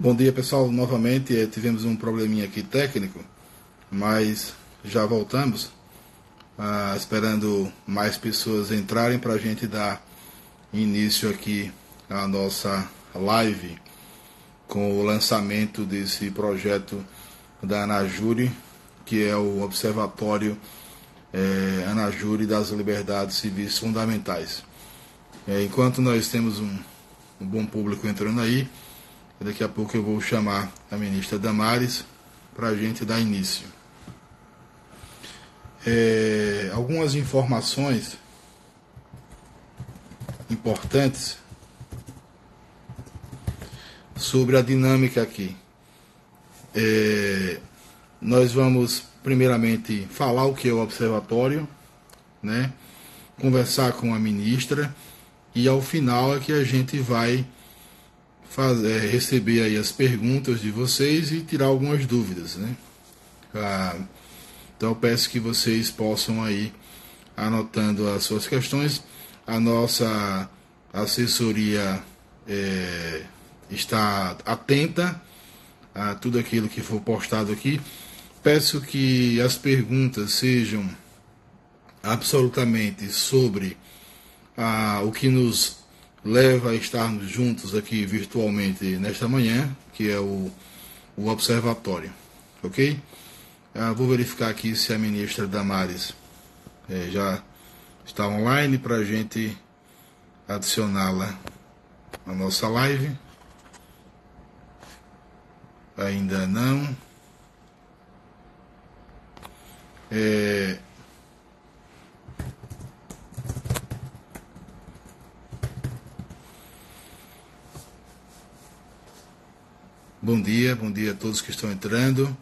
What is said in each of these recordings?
Bom dia, pessoal. Novamente tivemos um probleminha aqui técnico, mas já voltamos, esperando mais pessoas entrarem para a gente dar início aqui à nossa live com o lançamento desse projeto da ANAJURE, que é o Observatório ANAJURE das Liberdades Civis Fundamentais. Enquanto nós temos um bom público entrando aí, daqui a pouco eu vou chamar a ministra Damares para a gente dar início. Algumas informações importantes sobre a dinâmica aqui. Nós vamos primeiramente falar o que é o observatório, né? Conversar com a ministra e ao final é que a gente vai receber aí as perguntas de vocês e tirar algumas dúvidas, né? Então eu peço que vocês possam aí anotando as suas questões. A nossa assessoria está atenta a tudo aquilo que for postado aqui. Peço que as perguntas sejam absolutamente sobre o que nos leva a estarmos juntos aqui virtualmente nesta manhã, que é o observatório, ok? Vou verificar aqui se a ministra Damares já está online para a gente adicioná-la à nossa live. Ainda não. Bom dia a todos que estão entrando.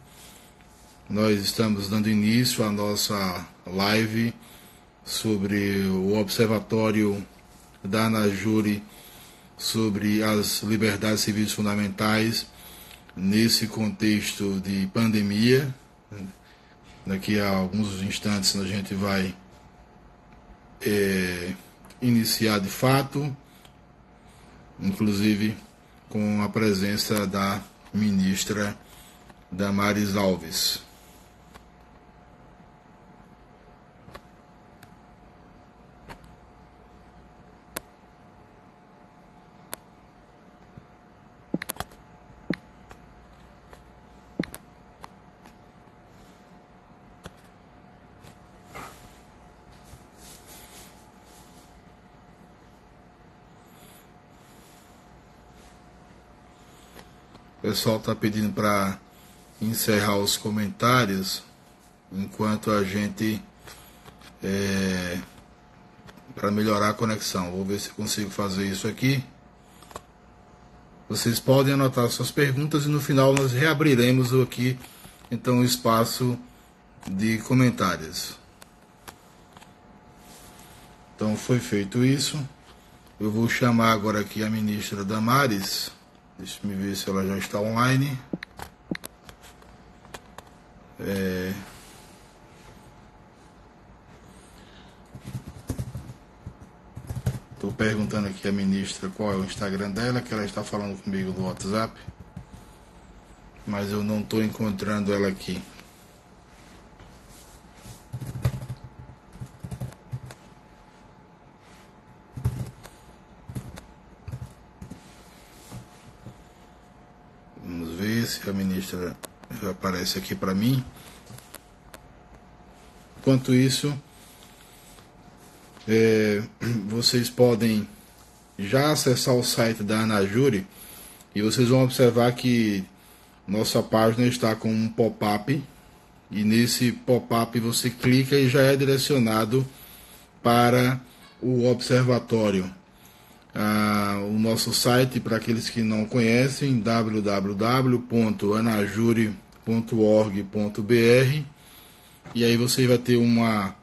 Nós estamos dando início à nossa live sobre o Observatório da ANAJURE sobre as liberdades civis fundamentais nesse contexto de pandemia. Daqui a alguns instantes a gente vai iniciar de fato, inclusive com a presença da ministra Damares Alves. O pessoal está pedindo para encerrar os comentários enquanto a gente para melhorar a conexão. Vou ver se consigo fazer isso aqui. Vocês podem anotar suas perguntas e no final nós reabriremos aqui então o espaço de comentários. Então foi feito isso. Eu vou chamar agora aqui a ministra Damares. Deixa eu ver se ela já está online. Estou perguntando aqui à ministra qual é o Instagram dela, que ela está falando comigo no WhatsApp, mas eu não estou encontrando ela aqui. Vamos ver se a ministra já aparece aqui para mim. Enquanto isso, vocês podem já acessar o site da ANAJURE e vocês vão observar que nossa página está com um pop-up e nesse pop-up você clica e já é direcionado para o observatório. O nosso site, para aqueles que não conhecem, www.anajure.org.br, e aí você vai ter uma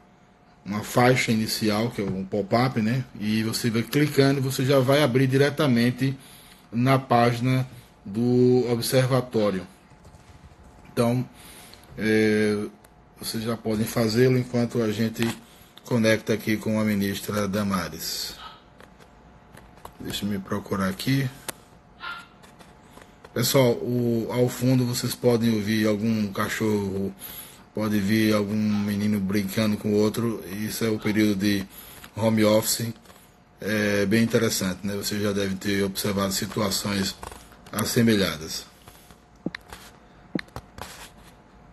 faixa inicial, que é um pop-up, né? E você vai clicando, você já vai abrir diretamente na página do observatório. Então, vocês já podem fazê-lo enquanto a gente conecta aqui com a ministra Damares. Deixa eu me procurar aqui. Pessoal, ao fundo vocês podem ouvir algum cachorro, pode vir algum menino brincando com o outro. Isso é o período de home office. É bem interessante, né? Você já deve ter observado situações assemelhadas.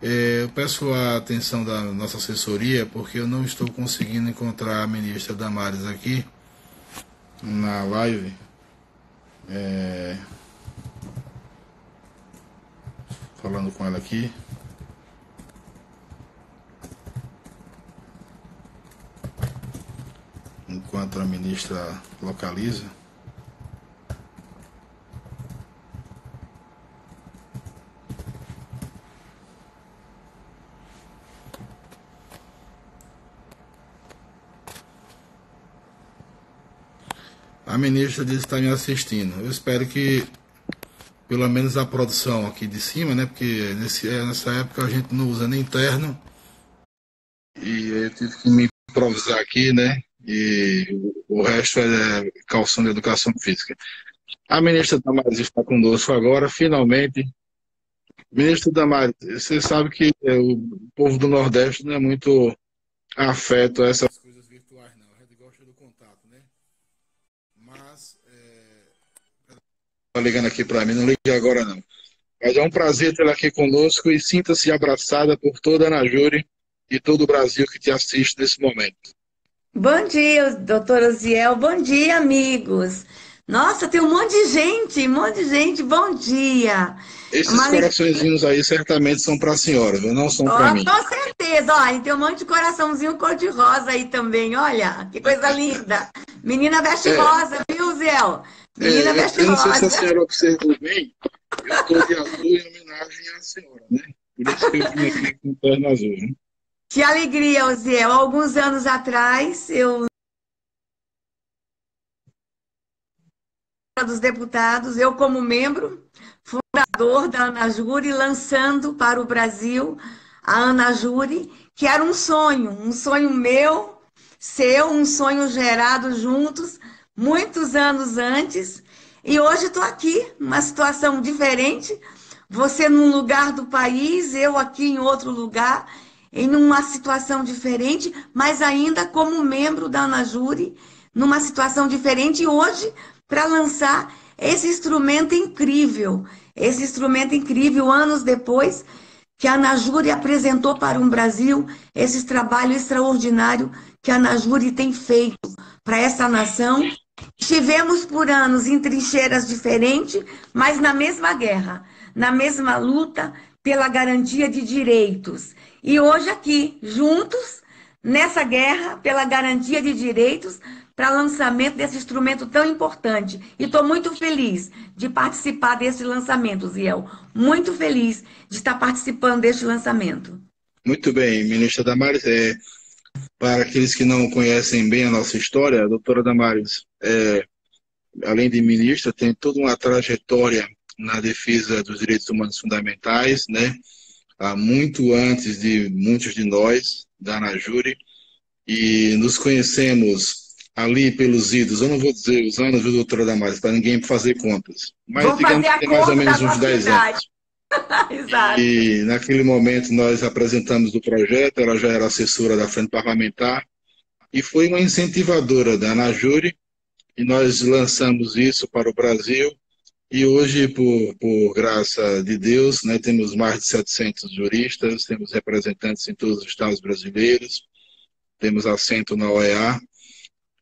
Eu peço a atenção da nossa assessoria porque eu não estou conseguindo encontrar a ministra Damares aqui na live. Falando com ela aqui. Enquanto a ministra localiza. A ministra disse que está me assistindo. Eu espero que pelo menos a produção aqui de cima, né? Porque nessa época a gente não usa nem terno. E eu tive que me improvisar aqui, né? E o resto é calção de educação física. A ministra Damares está conosco agora, finalmente. Ministro Damares, você sabe que o povo do Nordeste não é muito afeto a essas coisas virtuais, não. A gente gosta do contato, né? Mas, tá ligando aqui para mim, não ligue agora, não. Mas é um prazer tê-la aqui conosco e sinta-se abraçada por toda a Anajure e todo o Brasil que te assiste nesse momento. Bom dia, doutor Osiel. Bom dia, amigos. Nossa, tem um monte de gente. Bom dia. É Esses uma alegria. coraçõezinhos aí certamente são para a senhora, viu? Não são para Ó, mim. com certeza. Olha, tem um monte de coraçãozinho cor-de-rosa aí também. Olha, que coisa linda. Menina veste É, rosa, viu, Ziel? Menina veste eu não sei se a rosa. senhora observou bem, eu estou de azul em homenagem à senhora, né? Por isso que eu vim aqui com o terno azul, né? Que alegria, Osiel. Alguns anos atrás, dos deputados, eu como membro, fundador da Anajure, lançando para o Brasil a Anajure, que era um sonho meu, seu, um sonho gerado juntos, muitos anos antes, e hoje estou aqui, uma situação diferente, você num lugar do país, eu aqui em outro lugar, em uma situação diferente, mas ainda como membro da Anajure, numa situação diferente, e hoje para lançar esse instrumento incrível, anos depois que a Anajure apresentou para um Brasil esse trabalho extraordinário que a Anajure tem feito para essa nação. Estivemos por anos em trincheiras diferentes, mas na mesma guerra, na mesma luta pela garantia de direitos. E hoje aqui, juntos, nessa guerra pela garantia de direitos, para lançamento desse instrumento tão importante. E estou muito feliz de participar desse lançamento, Ziel. Muito feliz de estar participando deste lançamento. Muito bem, ministra Damares. Para aqueles que não conhecem bem a nossa história, a doutora Damares, além de ministra, tem toda uma trajetória na defesa dos direitos humanos fundamentais, né? Muito antes de muitos de nós, da Anajure, e nos conhecemos ali pelos idos, eu não vou dizer os anos, viu, doutora Damares, para ninguém fazer contas, mas Vou digamos fazer que a tem mais ou conta da menos uns nossa 10 idade. anos. Exato. E naquele momento nós apresentamos o projeto, ela já era assessora da Frente Parlamentar, e foi uma incentivadora da Anajure, e nós lançamos isso para o Brasil, e hoje, por graça de Deus, né, temos mais de 700 juristas, temos representantes em todos os estados brasileiros, temos assento na OEA,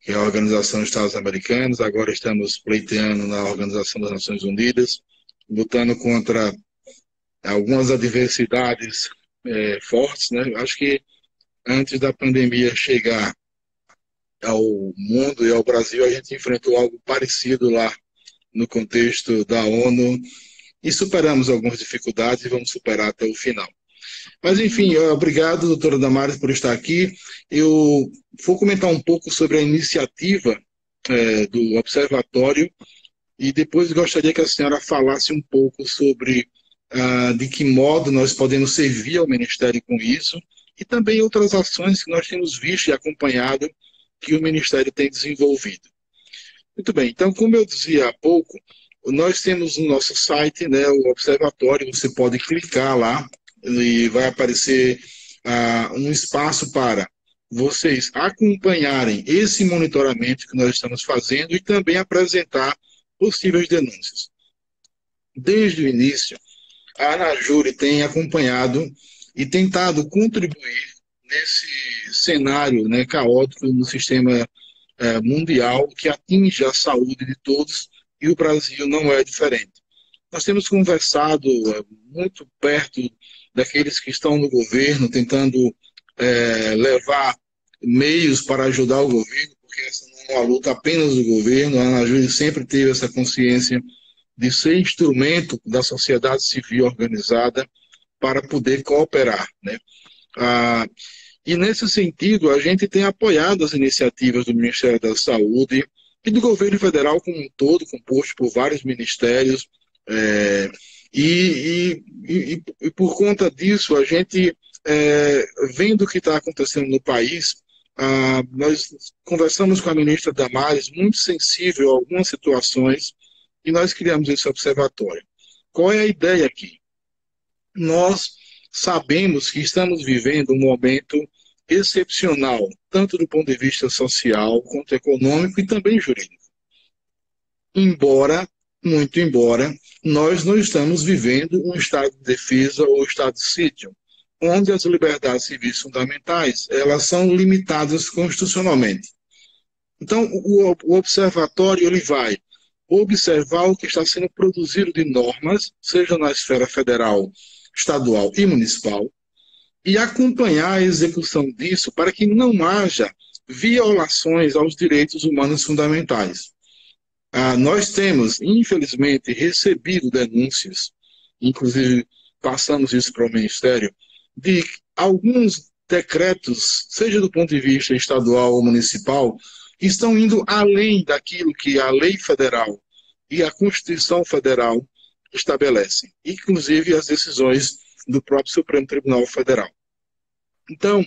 que é a Organização dos Estados Americanos, agora estamos pleiteando na Organização das Nações Unidas, lutando contra algumas adversidades fortes, né? Acho que antes da pandemia chegar ao mundo e ao Brasil, a gente enfrentou algo parecido lá no contexto da ONU e superamos algumas dificuldades e vamos superar até o final. Mas, enfim, obrigado, doutora Damares, por estar aqui. Eu vou comentar um pouco sobre a iniciativa do Observatório e depois gostaria que a senhora falasse um pouco sobre de que modo nós podemos servir ao Ministério com isso e também outras ações que nós temos visto e acompanhado que o Ministério tem desenvolvido. Muito bem, então, como eu dizia há pouco, Nós temos no nosso site, né, o observatório, você pode clicar lá e vai aparecer um espaço para vocês acompanharem esse monitoramento que nós estamos fazendo e também apresentar possíveis denúncias. Desde o início, a Anajure tem acompanhado e tentado contribuir nesse cenário, né, caótico no sistema mundial que atinge a saúde de todos, e o Brasil não é diferente. Nós temos conversado muito perto daqueles que estão no governo, tentando levar meios para ajudar o governo, porque essa não é uma luta apenas do governo. A Anajure sempre teve essa consciência de ser instrumento da sociedade civil organizada para poder cooperar, né? E nesse sentido, a gente tem apoiado as iniciativas do Ministério da Saúde e do governo federal como um todo, composto por vários ministérios, e por conta disso, a gente, vendo o que está acontecendo no país, nós conversamos com a ministra Damares, muito sensível a algumas situações, e nós criamos esse observatório. Qual é a ideia aqui? Nós sabemos que estamos vivendo um momento excepcional, tanto do ponto de vista social, quanto econômico e também jurídico. Embora, muito embora, nós não estamos vivendo um estado de defesa ou estado de sítio, onde as liberdades civis fundamentais, elas são limitadas constitucionalmente. Então, o observatório ele vai observar o que está sendo produzido de normas, seja na esfera federal, estadual e municipal, e acompanhar a execução disso para que não haja violações aos direitos humanos fundamentais. Nós temos, infelizmente, recebido denúncias, inclusive passamos isso para o Ministério, de alguns decretos, seja do ponto de vista estadual ou municipal, estão indo além daquilo que a lei federal e a Constituição Federal estabelecem, inclusive as decisões do próprio Supremo Tribunal Federal. Então,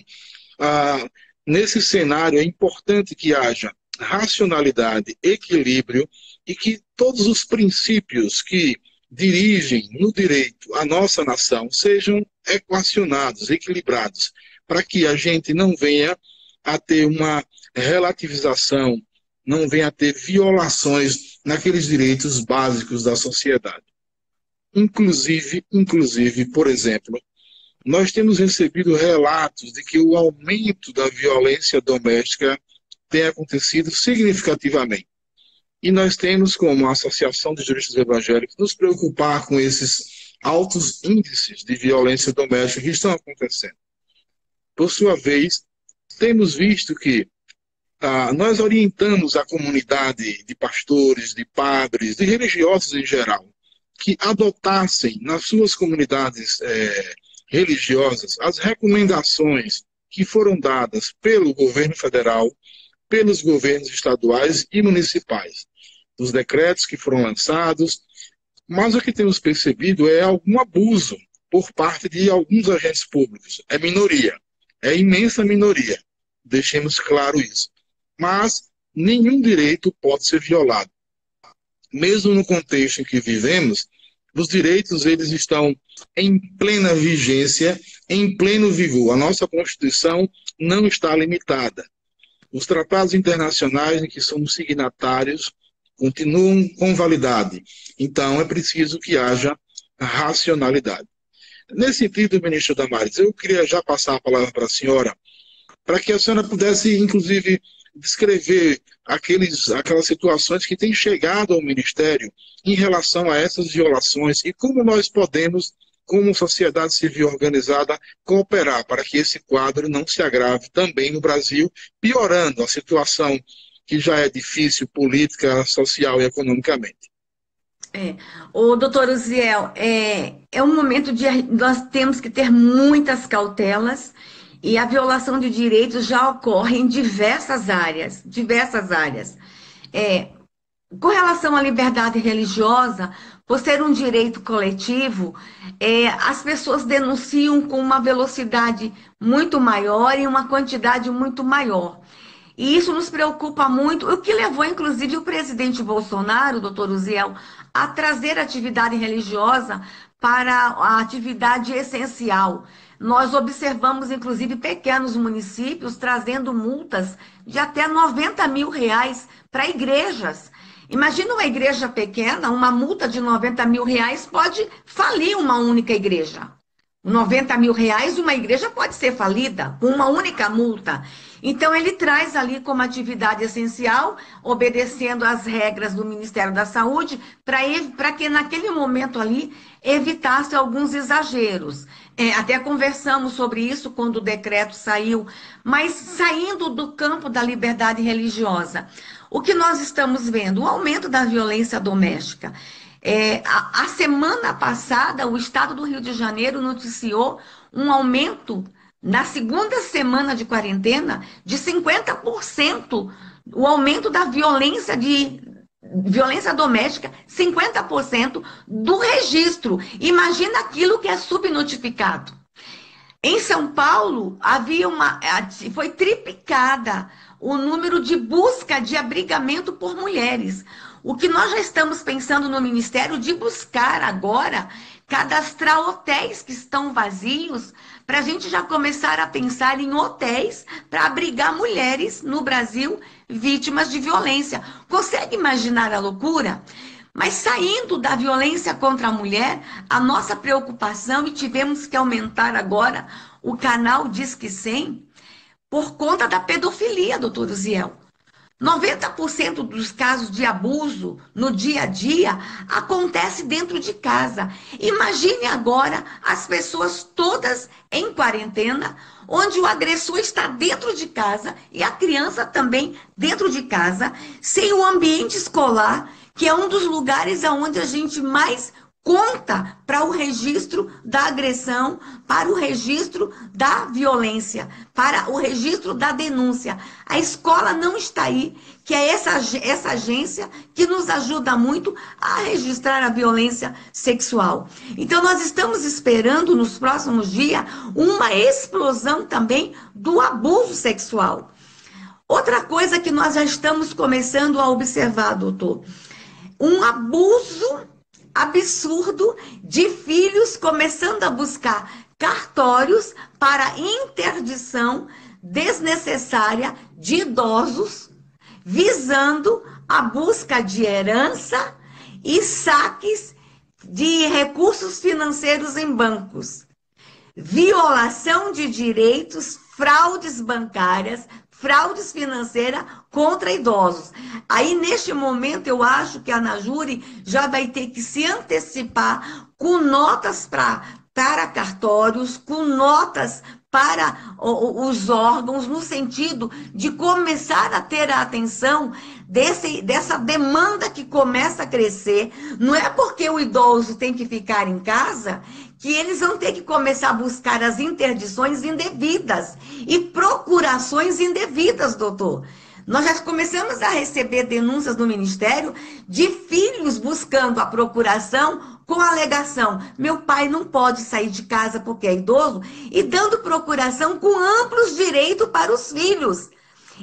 nesse cenário é importante que haja racionalidade, equilíbrio e que todos os princípios que dirigem no direito a nossa nação sejam equacionados, equilibrados, para que a gente não venha a ter uma relativização, não venha a ter violações naqueles direitos básicos da sociedade. Inclusive, por exemplo, nós temos recebido relatos de que o aumento da violência doméstica tem acontecido significativamente. E nós temos, como Associação de Juristas Evangélicos, nos preocupar com esses altos índices de violência doméstica que estão acontecendo. Por sua vez, temos visto que nós orientamos a comunidade de pastores, de padres, de religiosos em geral, que adotassem nas suas comunidades religiosas as recomendações que foram dadas pelo governo federal, pelos governos estaduais e municipais, dos decretos que foram lançados, mas o que temos percebido é algum abuso por parte de alguns agentes públicos. É minoria, é imensa minoria, deixemos claro isso. Mas nenhum direito pode ser violado. Mesmo no contexto em que vivemos, os direitos eles estão em plena vigência, em pleno vigor. A nossa Constituição não está limitada. Os tratados internacionais em que somos signatários continuam com validade. Então, é preciso que haja racionalidade. Nesse sentido, ministro Damares, eu queria já passar a palavra para a senhora, para que a senhora pudesse, inclusive, descrever aquelas situações que têm chegado ao Ministério em relação a essas violações e como nós podemos, como sociedade civil organizada, cooperar para que esse quadro não se agrave também no Brasil, piorando a situação que já é difícil política, social e economicamente. O doutor Uziel, é um momento de nós temos que ter muitas cautelas e a violação de direitos já ocorre em diversas áreas, com relação à liberdade religiosa, por ser um direito coletivo, as pessoas denunciam com uma velocidade muito maior e uma quantidade muito maior. E isso nos preocupa muito, o que levou, inclusive, o presidente Bolsonaro, doutor Uziel, a trazer a atividade religiosa para a atividade essencial. Nós observamos, inclusive, pequenos municípios trazendo multas de até R$ 90.000 para igrejas. Imagina uma igreja pequena, uma multa de R$ 90.000 pode falir uma única igreja. R$ 90.000, uma igreja pode ser falida com uma única multa. Então, ele traz ali como atividade essencial, obedecendo às regras do Ministério da Saúde, para que naquele momento ali evitasse alguns exageros. Até conversamos sobre isso quando o decreto saiu, mas saindo do campo da liberdade religiosa. O que nós estamos vendo? O aumento da violência doméstica. A semana passada, o estado do Rio de Janeiro noticiou um aumento, na segunda semana de quarentena, de 50%, o aumento da violência doméstica, 50% do registro. Imagina aquilo que é subnotificado. Em São Paulo, foi triplicada o número de busca de abrigamento por mulheres. O que nós já estamos pensando no Ministério de buscar agora, cadastrar hotéis que estão vazios, para a gente já começar a pensar em hotéis para abrigar mulheres no Brasil vítimas de violência. Consegue imaginar a loucura? Mas saindo da violência contra a mulher, a nossa preocupação, e tivemos que aumentar agora o canal Disque 100, por conta da pedofilia, doutor Uziel. 90% dos casos de abuso no dia a dia acontece dentro de casa. Imagine agora as pessoas todas em quarentena, onde o agressor está dentro de casa e a criança também dentro de casa, sem o ambiente escolar, que é um dos lugares onde a gente mais conta para o registro da agressão, para o registro da violência, para o registro da denúncia. A escola não está aí, que é essa agência que nos ajuda muito a registrar a violência sexual. Então, nós estamos esperando, nos próximos dias, uma explosão também do abuso sexual. Outra coisa que nós já estamos começando a observar, doutor, um abuso absurdo de filhos começando a buscar cartórios para interdição desnecessária de idosos, visando a busca de herança e saques de recursos financeiros em bancos, violação de direitos, fraudes bancárias, fraudes financeiras contra idosos. Aí, neste momento, eu acho que a Anajure já vai ter que se antecipar com notas para cartórios, com notas para os órgãos, no sentido de começar a ter a atenção dessa demanda que começa a crescer. Não é porque o idoso tem que ficar em casa que eles vão ter que começar a buscar as interdições indevidas e procurações indevidas, doutor. Nós já começamos a receber denúncias no Ministério de filhos buscando a procuração com a alegação: meu pai não pode sair de casa porque é idoso, e dando procuração com amplos direitos para os filhos.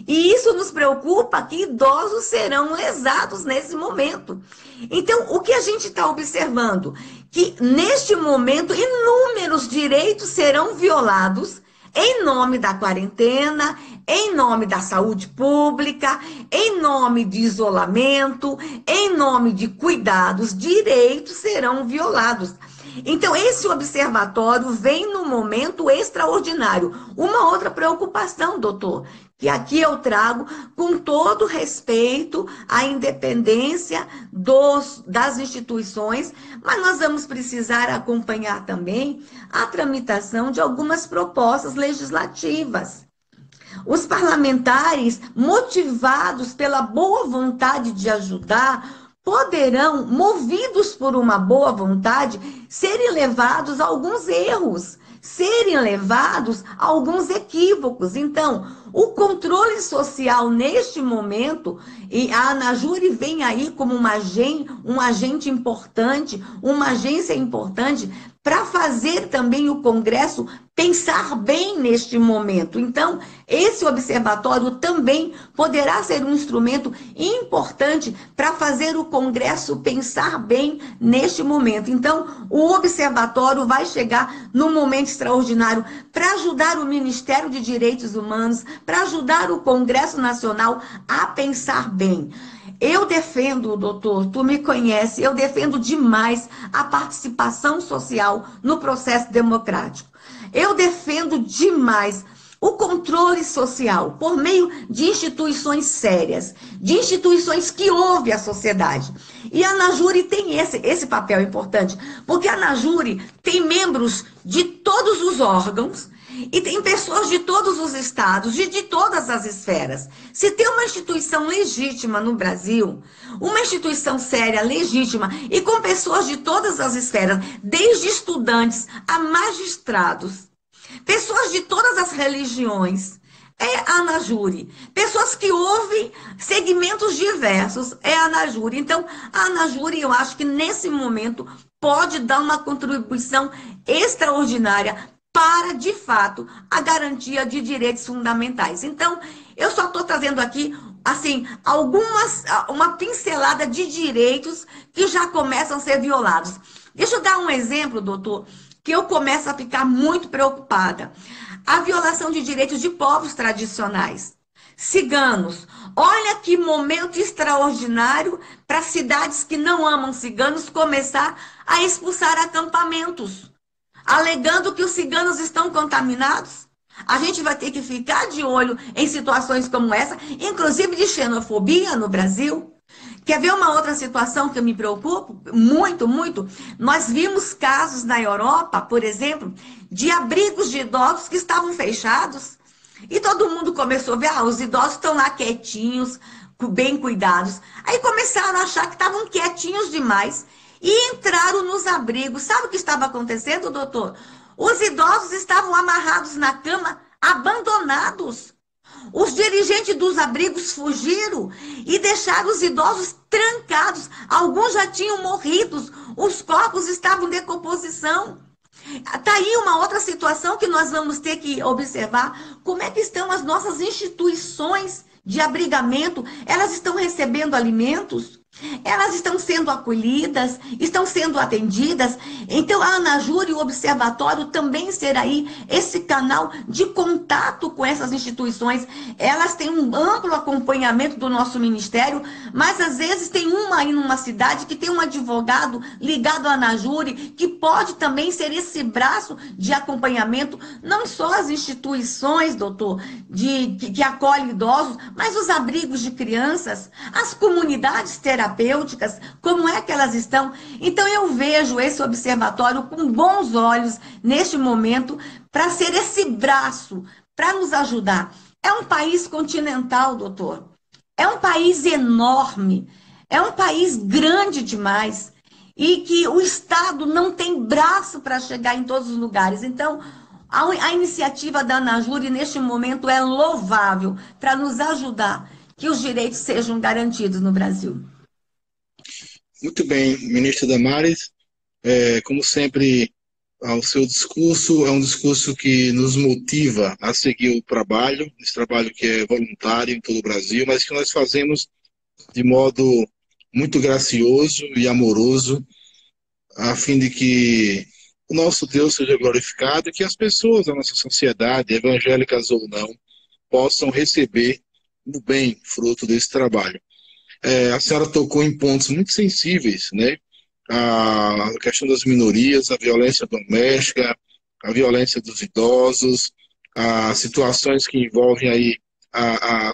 E isso nos preocupa, que idosos serão lesados nesse momento. Então, o que a gente está observando? Que neste momento, inúmeros direitos serão violados em nome da quarentena, em nome da saúde pública, em nome de isolamento, em nome de cuidados, direitos serão violados. Então, esse observatório vem num momento extraordinário. Uma outra preocupação, doutor, que aqui eu trago com todo respeito à independência das instituições, mas nós vamos precisar acompanhar também a tramitação de algumas propostas legislativas. Os parlamentares, motivados pela boa vontade de ajudar, poderão, movidos por uma boa vontade, serem levados a alguns erros, serem levados a alguns equívocos. Então, o controle social neste momento, e a Anajure vem aí como um agente importante, uma agência importante para fazer também o Congresso pensar bem neste momento. Então, esse observatório também poderá ser um instrumento importante para fazer o Congresso pensar bem neste momento. Então, o observatório vai chegar num momento extraordinário para ajudar o Ministério de Direitos Humanos, para ajudar o Congresso Nacional a pensar bem. Eu defendo, doutor, tu me conhece, eu defendo demais a participação social no processo democrático. Eu defendo demais o controle social por meio de instituições sérias, de instituições que ouvem a sociedade. E a Anajure tem esse papel importante, porque a Anajure tem membros de todos os órgãos, e tem pessoas de todos os estados, de todas as esferas. Se tem uma instituição legítima no Brasil, uma instituição séria, legítima, e com pessoas de todas as esferas, desde estudantes a magistrados, pessoas de todas as religiões, é a Anajure. Pessoas que ouvem segmentos diversos, é a Anajure. Então, a Anajure, eu acho que nesse momento pode dar uma contribuição extraordinária para, de fato, a garantia de direitos fundamentais. Então, eu só estou trazendo aqui, assim, uma pincelada de direitos que já começam a ser violados. Deixa eu dar um exemplo, doutor, que eu começo a ficar muito preocupada. A violação de direitos de povos tradicionais. Ciganos. Olha que momento extraordinário para cidades que não amam ciganos começar a expulsar acampamentos, alegando que os ciganos estão contaminados. A gente vai ter que ficar de olho em situações como essa, inclusive de xenofobia no Brasil. Quer ver uma outra situação que eu me preocupo? Muito, muito. Nós vimos casos na Europa, por exemplo, de abrigos de idosos que estavam fechados. E todo mundo começou a ver, os idosos estão lá quietinhos, bem cuidados. Aí começaram a achar que estavam quietinhos demais e entraram nos abrigos. Sabe o que estava acontecendo, doutor? Os idosos estavam amarrados na cama, abandonados. Os dirigentes dos abrigos fugiram e deixaram os idosos trancados. Alguns já tinham morrido, os corpos estavam em decomposição. Está aí uma outra situação que nós vamos ter que observar. Como é que estão as nossas instituições de abrigamento? Elas estão recebendo alimentos? Elas estão sendo acolhidas, estão sendo atendidas. Então, a Anajure e o Observatório também será aí esse canal de contato com essas instituições. Elas têm um amplo acompanhamento do nosso ministério, mas às vezes tem uma aí numa cidade que tem um advogado ligado à Anajure, que pode também ser esse braço de acompanhamento, não só as instituições, doutor, que acolhem idosos, mas os abrigos de crianças, as comunidades terapêuticas, como é que elas estão? Então eu vejo esse observatório com bons olhos neste momento para ser esse braço, para nos ajudar. É um país continental, doutor. É um país enorme, é um país grande demais e que o Estado não tem braço para chegar em todos os lugares. Então, a iniciativa da Anajure neste momento é louvável para nos ajudar que os direitos sejam garantidos no Brasil. Muito bem, ministra Damares. Como sempre, o seu discurso é um discurso que nos motiva a seguir o trabalho, esse trabalho que é voluntário em todo o Brasil, mas que nós fazemos de modo muito gracioso e amoroso, a fim de que o nosso Deus seja glorificado e que as pessoas da nossa sociedade, evangélicas ou não, possam receber o bem fruto desse trabalho. A senhora tocou em pontos muito sensíveis, né? A questão das minorias, a violência doméstica, a violência dos idosos, as situações que envolvem aí a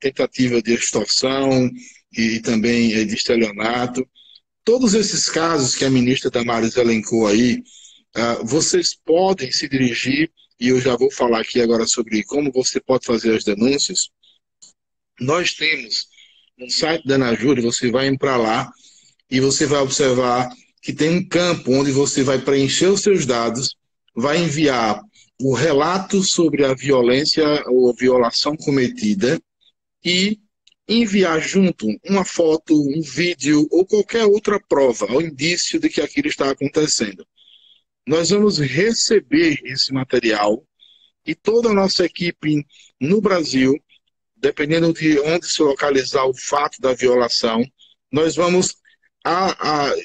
tentativa de extorsão e também de estelionato. Todos esses casos que a ministra Damares elencou aí, vocês podem se dirigir, e eu já vou falar aqui agora sobre como você pode fazer as denúncias. Nós temos no site da Anajure, você vai para lá e você vai observar que tem um campo onde você vai preencher os seus dados, vai enviar o relato sobre a violência ou violação cometida e enviar junto uma foto, um vídeo ou qualquer outra prova ou indício de que aquilo está acontecendo. nós vamos receber esse material e toda a nossa equipe no Brasil, dependendo de onde se localizar o fato da violação, nós vamos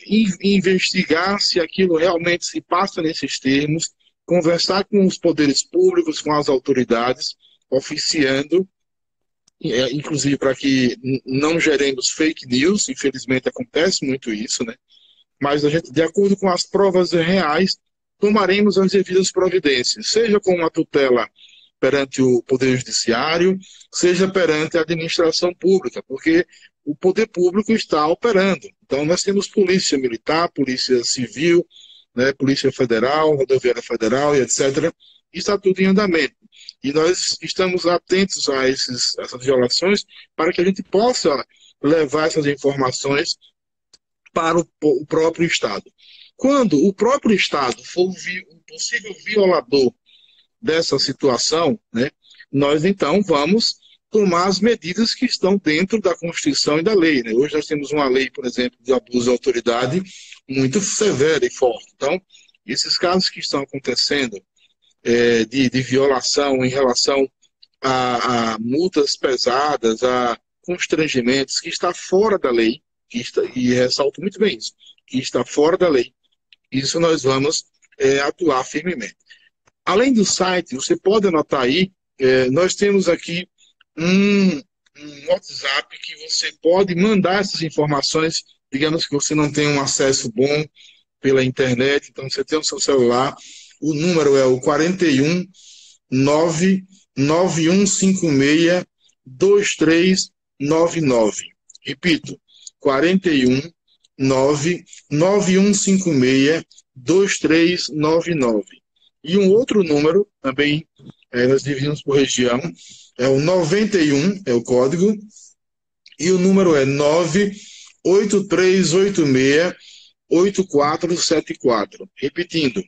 investigar se aquilo realmente se passa nesses termos, conversar com os poderes públicos, com as autoridades, oficiando, inclusive para que não geremos fake news, infelizmente acontece muito isso, né? Mas a gente, de acordo com as provas reais, tomaremos as devidas providências, seja com uma tutela perante o Poder Judiciário, seja perante a administração pública, porque o poder público está operando. Então, nós temos polícia militar, polícia civil, né, polícia federal, rodoviária federal e etc. E está tudo em andamento. E nós estamos atentos a essas violações para que a gente possa levar essas informações para o próprio Estado. Quando o próprio Estado for um possível violador dessa situação, né, nós então vamos tomar as medidas que estão dentro da Constituição e da lei. Né? Hoje nós temos uma lei, por exemplo, de abuso de autoridade muito severa e forte. Então, esses casos que estão acontecendo de violação em relação a multas pesadas, a constrangimentos, que está fora da lei, e ressalto muito bem isso, que está fora da lei, isso nós vamos atuar firmemente. Além do site, você pode anotar aí, nós temos aqui um WhatsApp que você pode mandar essas informações, digamos que você não tem um acesso bom pela internet, então você tem o seu celular, o número é o 41 99156 2399. Repito, 41 99156 2399. E um outro número, também nós dividimos por região, é o 91, é o código, e o número é 98386-8474. Repetindo,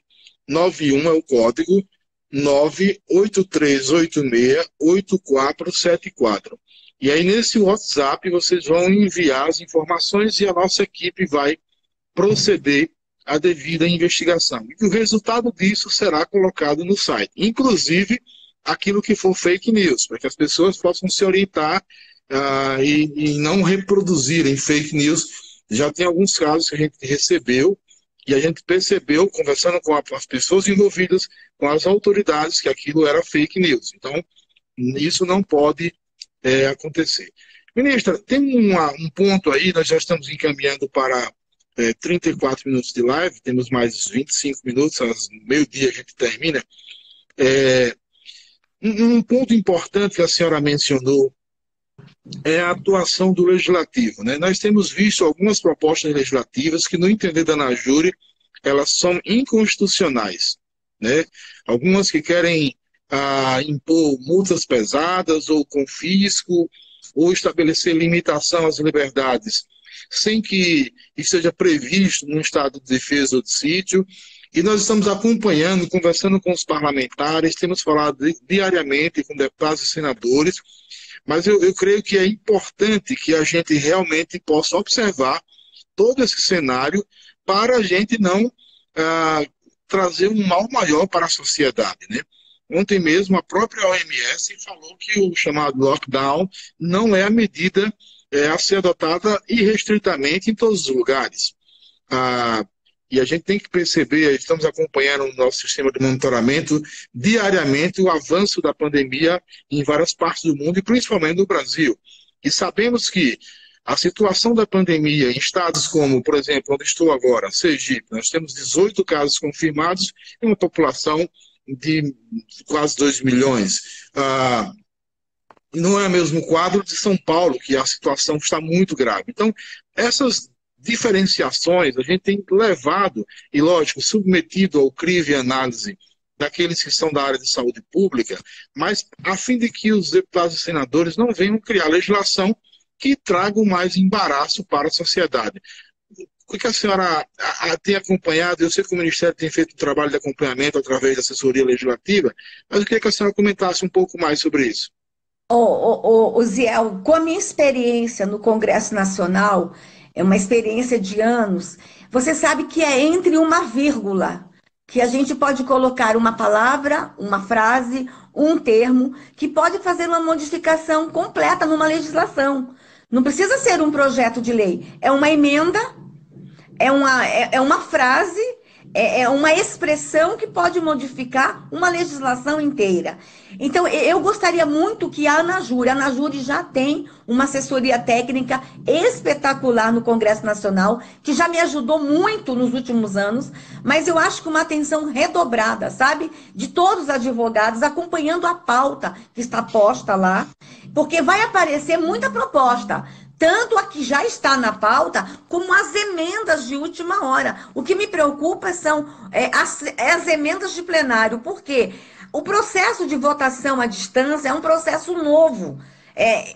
91 é o código, 98386-8474. E aí nesse WhatsApp vocês vão enviar as informações e a nossa equipe vai proceder à devida investigação. E o resultado disso será colocado no site. Inclusive, aquilo que for fake news, para que as pessoas possam se orientar e não reproduzirem fake news. Já tem alguns casos que a gente recebeu e a gente percebeu, conversando com as pessoas envolvidas, com as autoridades, que aquilo era fake news. Então, isso não pode acontecer. Ministra, tem um ponto aí, nós já estamos encaminhando para 34 minutos de live, temos mais 25 minutos, às meio-dia a gente termina. Um ponto importante que a senhora mencionou é a atuação do Legislativo. Né? Nós temos visto algumas propostas legislativas que, no entender da ANAJURE, elas são inconstitucionais. Né? Algumas que querem impor multas pesadas ou confisco, ou estabelecer limitação às liberdades, sem que esteja previsto num estado de defesa ou de sítio. E nós estamos acompanhando, conversando com os parlamentares, temos falado diariamente com deputados e senadores, mas eu creio que é importante que a gente realmente possa observar todo esse cenário para a gente não trazer um mal maior para a sociedade, né? Ontem mesmo a própria OMS falou que o chamado lockdown não é a medida a ser adotada irrestritamente em todos os lugares. E a gente tem que perceber, estamos acompanhando no nosso sistema de monitoramento diariamente o avanço da pandemia em várias partes do mundo e principalmente no Brasil. E sabemos que a situação da pandemia em estados como, por exemplo, onde estou agora, Sergipe, nós temos 18 casos confirmados e uma população de quase 2 milhões. Não é o mesmo quadro de São Paulo, que a situação está muito grave. Então, essas diferenciações a gente tem levado, e lógico, submetido ao crivo e análise daqueles que são da área de saúde pública, mas a fim de que os deputados e senadores não venham criar legislação que tragam mais embaraço para a sociedade. O que a senhora tem acompanhado? Eu sei que o Ministério tem feito um trabalho de acompanhamento através da assessoria legislativa, mas eu queria que a senhora comentasse um pouco mais sobre isso. Ziel, com a minha experiência no Congresso Nacional, é uma experiência de anos, você sabe que é entre uma vírgula que a gente pode colocar uma palavra, uma frase, um termo, que pode fazer uma modificação completa numa legislação. Não precisa ser um projeto de lei, é uma emenda, é uma frase, é uma expressão que pode modificar uma legislação inteira. Então, eu gostaria muito que a ANAJURI já tem uma assessoria técnica espetacular no Congresso Nacional, que já me ajudou muito nos últimos anos, mas eu acho que uma atenção redobrada, sabe? De todos os advogados acompanhando a pauta que está posta lá, porque vai aparecer muita proposta. Tanto a que já está na pauta, como as emendas de última hora. O que me preocupa são as emendas de plenário, porque o processo de votação à distância é um processo novo.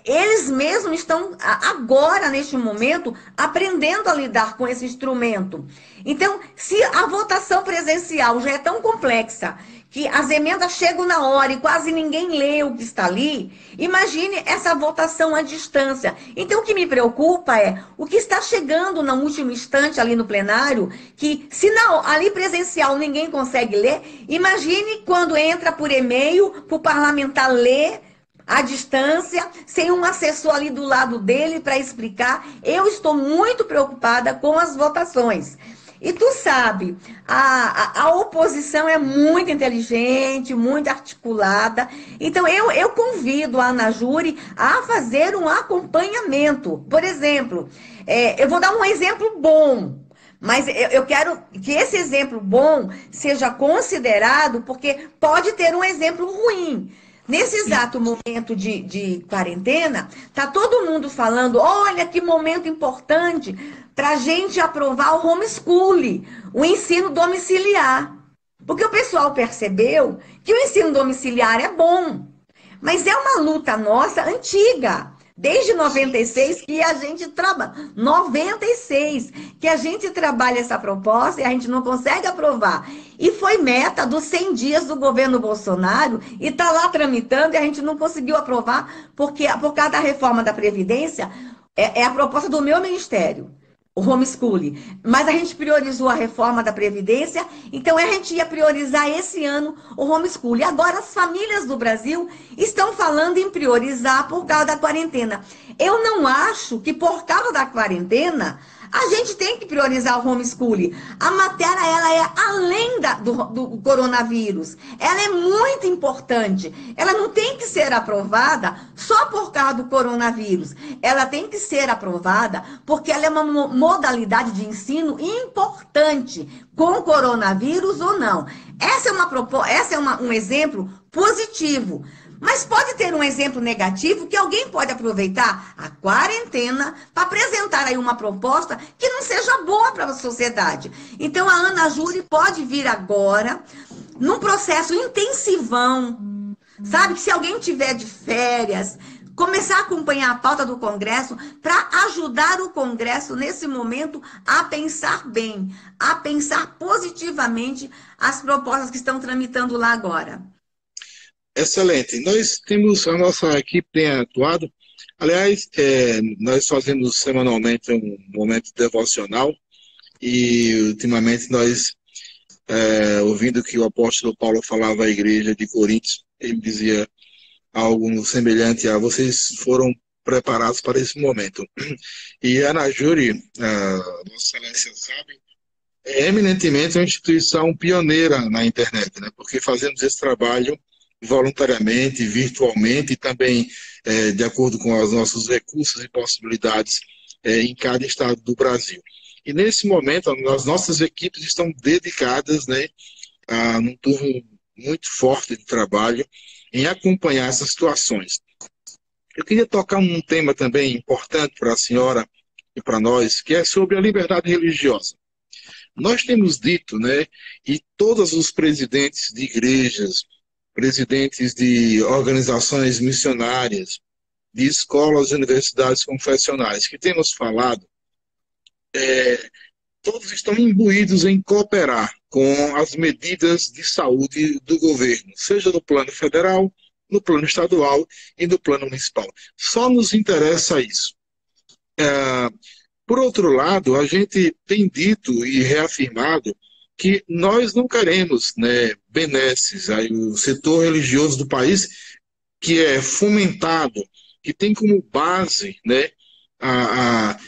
Eles mesmos estão agora, neste momento, aprendendo a lidar com esse instrumento. Então, se a votação presencial já é tão complexa, que as emendas chegam na hora e quase ninguém lê o que está ali, imagine essa votação à distância. Então, o que me preocupa é o que está chegando no último instante ali no plenário, que se ali presencial ninguém consegue ler, imagine quando entra por e-mail, para o parlamentar ler à distância, sem um assessor ali do lado dele para explicar. Eu estou muito preocupada com as votações. E tu sabe, a oposição é muito inteligente, muito articulada. Então, eu convido a ANAJURI a fazer um acompanhamento. Por exemplo, eu vou dar um exemplo bom, mas eu quero que esse exemplo bom seja considerado, porque pode ter um exemplo ruim. Nesse exato momento de quarentena, tá todo mundo falando, olha que momento importante para a gente aprovar o homeschooling, o ensino domiciliar. Porque o pessoal percebeu que o ensino domiciliar é bom, mas é uma luta nossa antiga. Desde 96 que a gente trabalha, 96 que a gente trabalha essa proposta e a gente não consegue aprovar. E foi meta dos 100 dias do governo Bolsonaro e está lá tramitando e a gente não conseguiu aprovar porque por causa da reforma da Previdência, é a proposta do meu ministério, o homeschooling. Mas a gente priorizou a reforma da Previdência, então a gente ia priorizar esse ano o homeschooling. Agora as famílias do Brasil estão falando em priorizar por causa da quarentena. Eu não acho que por causa da quarentena a gente tem que priorizar o homeschooling. A matéria, ela é além do coronavírus. Ela é muito importante. Ela não tem que ser aprovada só por causa do coronavírus. Ela tem que ser aprovada porque ela é uma modalidade de ensino importante, com coronavírus ou não. Essa é um exemplo positivo. Mas pode ter um exemplo negativo que alguém pode aproveitar a quarentena para apresentar aí uma proposta que não seja boa para a sociedade. Então, a ANAJURI pode vir agora num processo intensivão, sabe? Que se alguém tiver de férias, começar a acompanhar a pauta do Congresso para ajudar o Congresso nesse momento a pensar bem, a pensar positivamente as propostas que estão tramitando lá agora. Excelente. Nós temos, a nossa equipe tem atuado. Aliás, nós fazemos semanalmente um momento devocional e, ultimamente, nós, ouvindo que o apóstolo Paulo falava à igreja de Coríntios, ele dizia algo semelhante a vocês foram preparados para esse momento. E a ANAJURI, Vossa Excelência sabe, é eminentemente uma instituição pioneira na internet, né? Porque fazemos esse trabalho voluntariamente, virtualmente e também de acordo com os nossos recursos e possibilidades em cada estado do Brasil. E nesse momento, as nossas equipes estão dedicadas, né, num turno muito forte de trabalho em acompanhar essas situações. Eu queria tocar um tema também importante para a senhora e para nós, que é sobre a liberdade religiosa. Nós temos dito, né, e todos os presidentes de igrejas, presidentes de organizações missionárias, de escolas e universidades confessionais, que temos falado, todos estão imbuídos em cooperar com as medidas de saúde do governo, seja no plano federal, no plano estadual e no plano municipal. Só nos interessa isso. Por outro lado, a gente tem dito e reafirmado que nós não queremos, né, benesses, aí o setor religioso do país que é fomentado, que tem como base, né, a, a,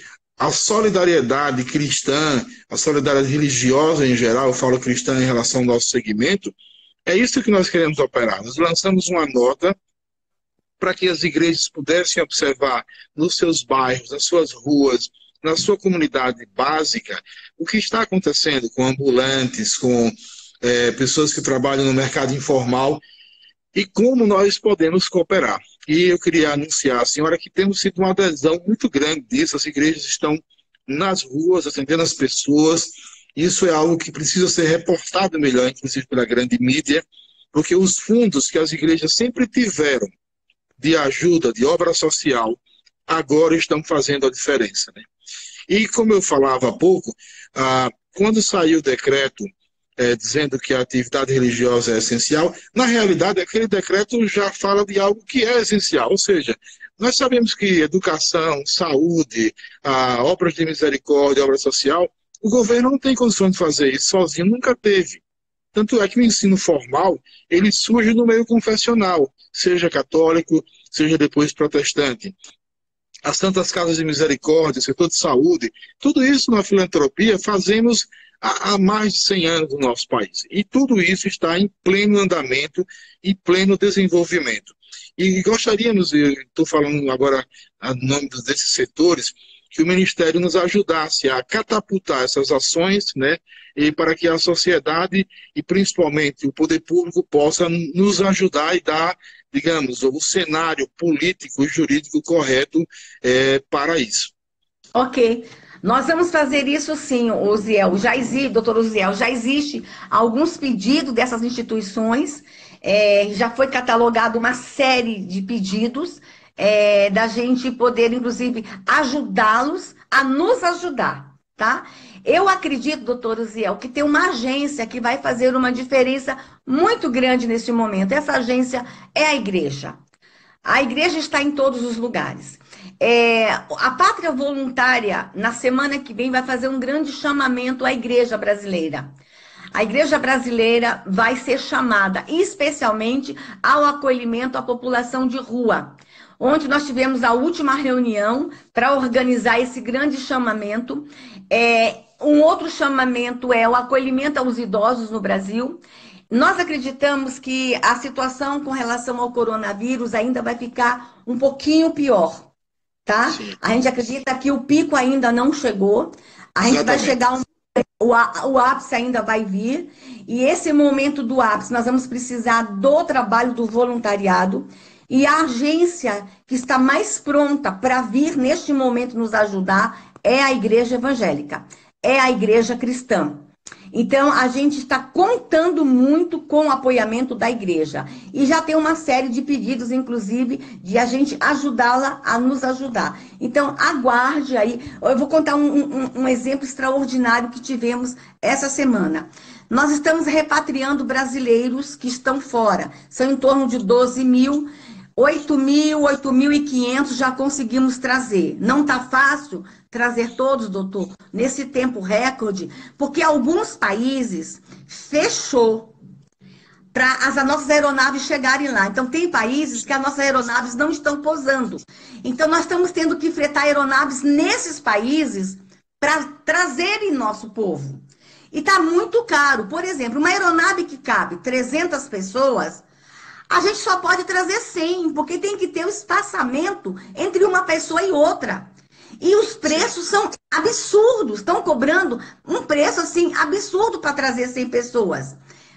a solidariedade cristã, a solidariedade religiosa em geral, eu falo cristã em relação ao nosso segmento, é isso que nós queremos operar. Nós lançamos uma nota para que as igrejas pudessem observar nos seus bairros, nas suas ruas, na sua comunidade básica, o que está acontecendo com ambulantes, com pessoas que trabalham no mercado informal e como nós podemos cooperar. E eu queria anunciar à senhora que temos tido uma adesão muito grande disso, as igrejas estão nas ruas, atendendo as pessoas, isso é algo que precisa ser reportado melhor, inclusive pela grande mídia, porque os fundos que as igrejas sempre tiveram de ajuda, de obra social, agora estão fazendo a diferença, né? E como eu falava há pouco, quando saiu o decreto dizendo que a atividade religiosa é essencial, na realidade aquele decreto já fala de algo que é essencial, ou seja, nós sabemos que educação, saúde, obras de misericórdia, obra social, o governo não tem condições de fazer isso sozinho, nunca teve. Tanto é que o ensino formal, ele surge no meio confessional, seja católico, seja depois protestante. As Santas Casas de Misericórdia, o setor de saúde, tudo isso na filantropia fazemos há mais de 100 anos no nosso país. E tudo isso está em pleno andamento e pleno desenvolvimento. E gostaríamos, estou falando agora em nome desses setores, que o Ministério nos ajudasse a catapultar essas ações, né, e para que a sociedade e principalmente o poder público possa nos ajudar e dar, digamos, o cenário político e jurídico correto para isso. Ok. Nós vamos fazer isso sim, Uziel. Doutor Uziel, já existe alguns pedidos dessas instituições, já foi catalogado uma série de pedidos, da gente poder, inclusive, ajudá-los a nos ajudar, tá? Eu acredito, doutor Uziel, que tem uma agência que vai fazer uma diferença muito grande nesse momento. Essa agência é a igreja. A igreja está em todos os lugares. A Pátria Voluntária, na semana que vem, vai fazer um grande chamamento à igreja brasileira. A igreja brasileira vai ser chamada especialmente ao acolhimento à população de rua. Ontem nós tivemos a última reunião para organizar esse grande chamamento. Um outro chamamento é o acolhimento aos idosos no Brasil. Nós acreditamos que a situação com relação ao coronavírus ainda vai ficar um pouquinho pior, tá? Sim. A gente acredita que o pico ainda não chegou. A gente vai chegar, o ápice ainda vai vir. E esse momento do ápice, nós vamos precisar do trabalho do voluntariado. E a agência que está mais pronta para vir neste momento nos ajudar é a igreja evangélica, é a igreja cristã. Então, a gente está contando muito com o apoiamento da igreja. E já tem uma série de pedidos, inclusive, de a gente ajudá-la a nos ajudar. Então, aguarde aí. Eu vou contar um exemplo extraordinário que tivemos essa semana. Nós estamos repatriando brasileiros que estão fora. São em torno de 12 mil. 8.500 já conseguimos trazer. Não está fácil trazer todos, doutor, nesse tempo recorde, porque alguns países fechou para as nossas aeronaves chegarem lá. Então, tem países que as nossas aeronaves não estão pousando. Então, nós estamos tendo que fretar aeronaves nesses países para trazerem nosso povo. E está muito caro. Por exemplo, uma aeronave que cabe 300 pessoas... A gente só pode trazer 100, porque tem que ter o espaçamento entre uma pessoa e outra. E os preços são absurdos. Estão cobrando um preço, assim, absurdo para trazer 100 pessoas.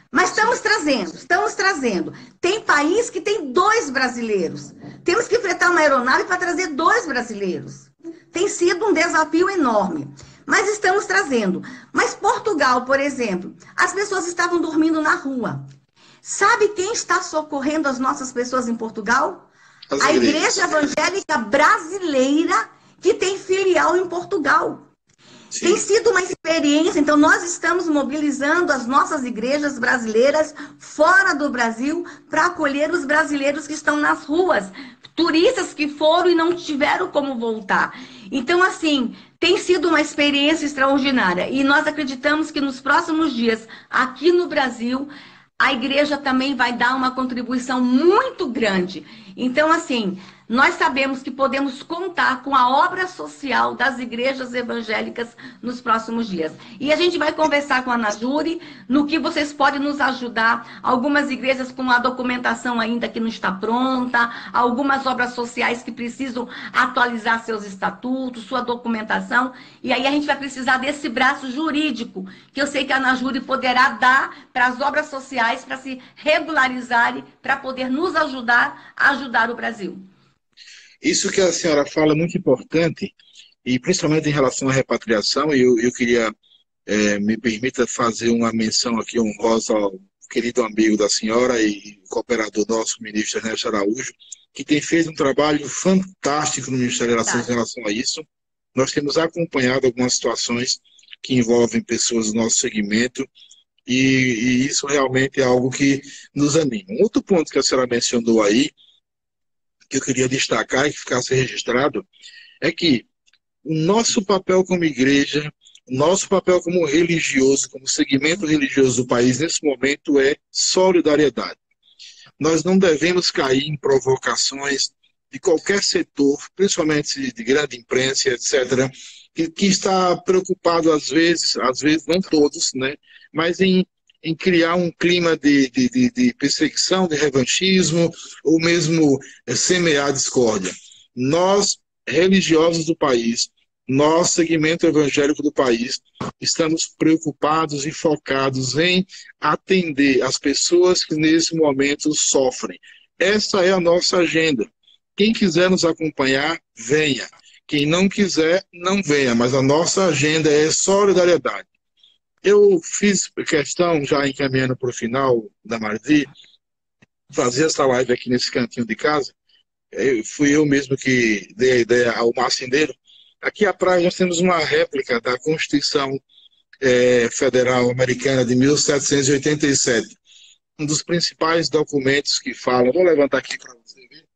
Mas estamos trazendo. Tem país que tem 2 brasileiros. Temos que fretar uma aeronave para trazer 2 brasileiros. Tem sido um desafio enorme. Mas estamos trazendo. Mas Portugal, por exemplo, as pessoas estavam dormindo na rua. Sabe quem está socorrendo as nossas pessoas em Portugal? A Igreja Evangélica Brasileira, que tem filial em Portugal. Tem Sim. sido uma experiência, então nós estamos mobilizando as nossas igrejas brasileiras fora do Brasil para acolher os brasileiros que estão nas ruas, turistas que foram e não tiveram como voltar. Então, assim, tem sido uma experiência extraordinária e nós acreditamos que nos próximos dias, aqui no Brasil, a igreja também vai dar uma contribuição muito grande. Então, assim, nós sabemos que podemos contar com a obra social das igrejas evangélicas nos próximos dias. E a gente vai conversar com a Najuri no que vocês podem nos ajudar. Algumas igrejas com a documentação ainda que não está pronta, algumas obras sociais que precisam atualizar seus estatutos, sua documentação. E aí a gente vai precisar desse braço jurídico, que eu sei que a Najuri poderá dar para as obras sociais, para se regularizarem, para poder nos ajudar a ajudar o Brasil. Isso que a senhora fala é muito importante, e principalmente em relação à repatriação, eu queria, me permita fazer uma menção aqui honrosa ao querido amigo da senhora e cooperador nosso, ministro Ernesto Araújo, que tem feito um trabalho fantástico no Ministério das Relações em relação a isso. Nós temos acompanhado algumas situações que envolvem pessoas do nosso segmento, e isso realmente é algo que nos anima. Um outro ponto que a senhora mencionou aí, que eu queria destacar e que ficasse registrado, é que o nosso papel como igreja, o nosso papel como religioso, como segmento religioso do país nesse momento é solidariedade. Nós não devemos cair em provocações de qualquer setor, principalmente de grande imprensa, etc., que está preocupado às vezes não todos, né, mas em criar um clima de perseguição, de revanchismo, ou mesmo semear discórdia. Nós, religiosos do país, nós, segmento evangélico do país, estamos preocupados e focados em atender as pessoas que nesse momento sofrem. Essa é a nossa agenda. Quem quiser nos acompanhar, venha. Quem não quiser, não venha. Mas a nossa agenda é solidariedade. Eu fiz questão, já encaminhando para o final da Marzi, fazer essa live aqui nesse cantinho de casa. Fui eu mesmo que dei a ideia ao marceneiro. Aqui atrás nós temos uma réplica da Constituição Federal Americana de 1787. Um dos principais documentos que falam, vou levantar aqui para você ver,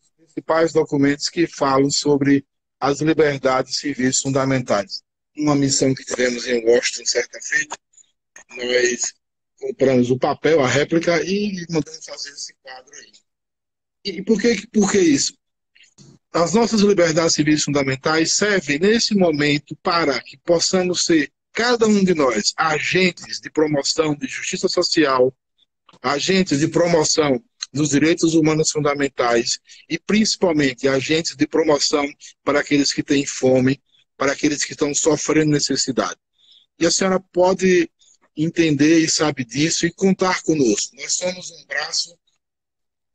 os principais documentos que falam sobre as liberdades civis fundamentais. Uma missão que tivemos em Washington certa feita, nós compramos o papel, a réplica, e mandamos fazer esse quadro aí. E por que isso? As nossas liberdades civis fundamentais servem nesse momento para que possamos ser, cada um de nós, agentes de promoção de justiça social, agentes de promoção dos direitos humanos fundamentais e, principalmente, agentes de promoção para aqueles que têm fome, para aqueles que estão sofrendo necessidade. E a senhora pode entender e sabe disso e contar conosco. Nós somos um braço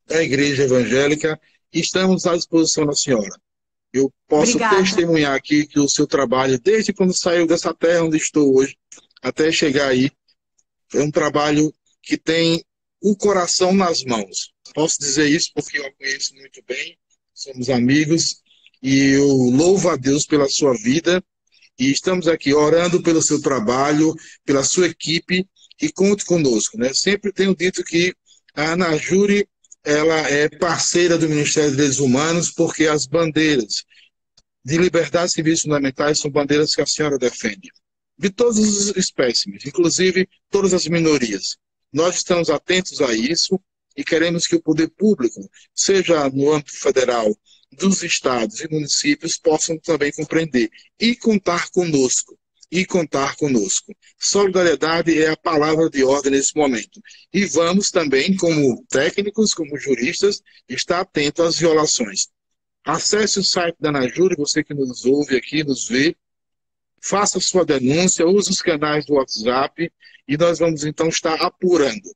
da Igreja Evangélica e estamos à disposição da senhora. Eu posso Obrigada. testemunhar aqui que o seu trabalho, desde quando saiu dessa terra onde estou hoje, até chegar aí, é um trabalho que tem o coração nas mãos. Posso dizer isso porque eu a conheço muito bem, somos amigos, e eu louvo a Deus pela sua vida, e estamos aqui orando pelo seu trabalho, pela sua equipe, e conte conosco, né? Sempre tenho dito que a Anajuri, ela é parceira do Ministério dos Direitos Humanos, porque as bandeiras de liberdades civis fundamentais são bandeiras que a senhora defende, de todos os espécimes, inclusive todas as minorias. Nós estamos atentos a isso e queremos que o poder público, seja no âmbito federal, dos estados e municípios, possam também compreender e contar conosco. E contar conosco. Solidariedade é a palavra de ordem nesse momento. E vamos também, como técnicos, como juristas, estar atento às violações. Acesse o site da Anajuri, você que nos ouve aqui, nos vê, faça sua denúncia, use os canais do WhatsApp e nós vamos então estar apurando.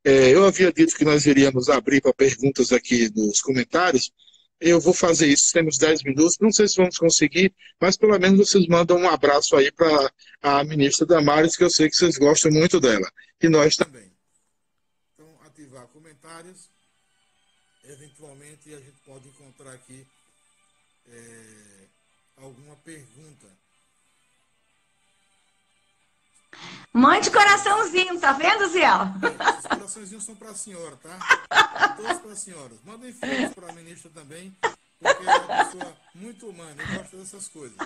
Eu havia dito que nós iríamos abrir para perguntas aqui nos comentários. Eu vou fazer isso, temos 10 minutos, não sei se vamos conseguir, mas pelo menos vocês mandam um abraço aí para a ministra Damares, que eu sei que vocês gostam muito dela, e nós também. Então, ativar comentários, eventualmente a gente pode encontrar aqui alguma pergunta. Mãe de coraçãozinho, tá vendo, Ziel? Os coraçõezinhos são para a senhora, tá? Todos para a senhora. Mandem flores para a ministra também, porque ela é uma pessoa muito humana e gosta dessas coisas.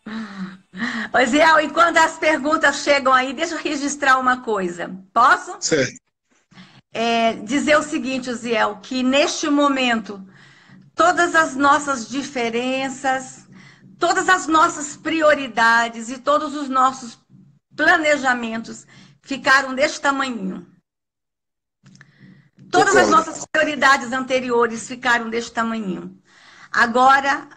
Ô, Ziel, e quando as perguntas chegam aí, deixa eu registrar uma coisa. Posso? Certo. Dizer o seguinte, Ziel, que neste momento, todas as nossas diferenças, todas as nossas prioridades e todos os nossos planejamentos ficaram deste tamanhinho. Todas as nossas prioridades anteriores ficaram deste tamanhinho. Agora,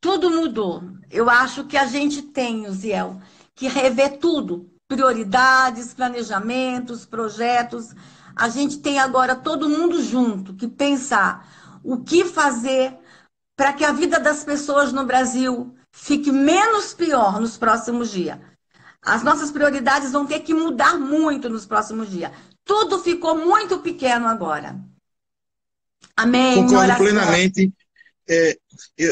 tudo mudou. Eu acho que a gente tem, Ziel, que rever tudo. Prioridades, planejamentos, projetos. A gente tem agora todo mundo junto que pensar o que fazer para que a vida das pessoas no Brasil fique menos pior nos próximos dias. As nossas prioridades vão ter que mudar muito nos próximos dias. Tudo ficou muito pequeno agora. Amém. Concordo plenamente.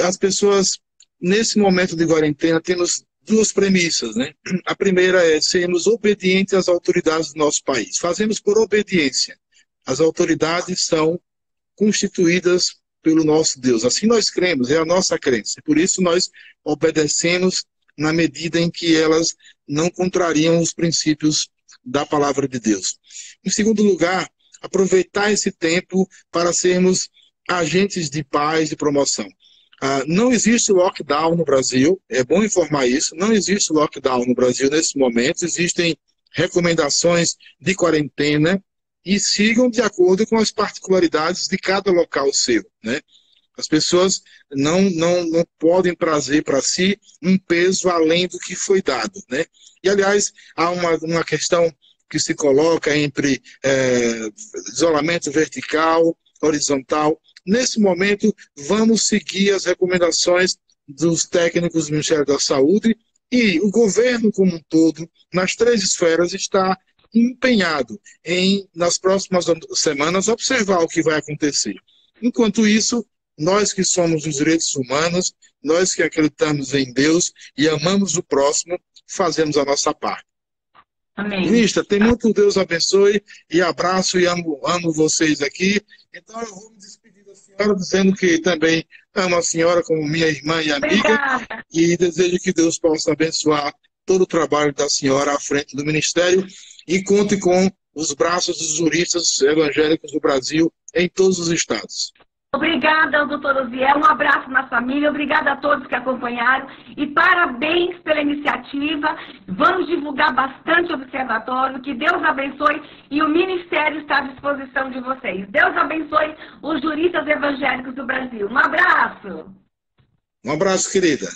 As pessoas, nesse momento de quarentena, temos duas premissas, né? A primeira é sermos obedientes às autoridades do nosso país. Fazemos por obediência. As autoridades são constituídas pelo nosso Deus. Assim nós cremos, é a nossa crença. Por isso nós obedecemos na medida em que elas não contrariam os princípios da palavra de Deus. Em segundo lugar, aproveitar esse tempo para sermos agentes de paz e promoção. Não existe lockdown no Brasil, é bom informar isso, não existe lockdown no Brasil nesse momento, existem recomendações de quarentena e sigam de acordo com as particularidades de cada local seu, né? As pessoas não podem trazer para si um peso além do que foi dado, né? E, aliás, há uma questão que se coloca entre isolamento vertical, horizontal. Nesse momento, vamos seguir as recomendações dos técnicos do Ministério da Saúde e o governo como um todo, nas 3 esferas, está empenhado em, nas próximas semanas, observar o que vai acontecer. Enquanto isso, nós que somos dos direitos humanos, nós que acreditamos em Deus e amamos o próximo, fazemos a nossa parte. Amém. Ministra, tem muito, Deus abençoe e abraço e amo vocês aqui. Então eu vou me despedir da senhora dizendo que também amo a senhora como minha irmã e amiga. Obrigada. E desejo que Deus possa abençoar todo o trabalho da senhora à frente do ministério e conte com os braços dos juristas evangélicos do Brasil em todos os estados. Obrigada, doutor Osiel. Um abraço na família. Obrigada a todos que acompanharam. E parabéns pela iniciativa. Vamos divulgar bastante o observatório. Que Deus abençoe. E o ministério está à disposição de vocês. Deus abençoe os juristas evangélicos do Brasil. Um abraço. Um abraço, querida.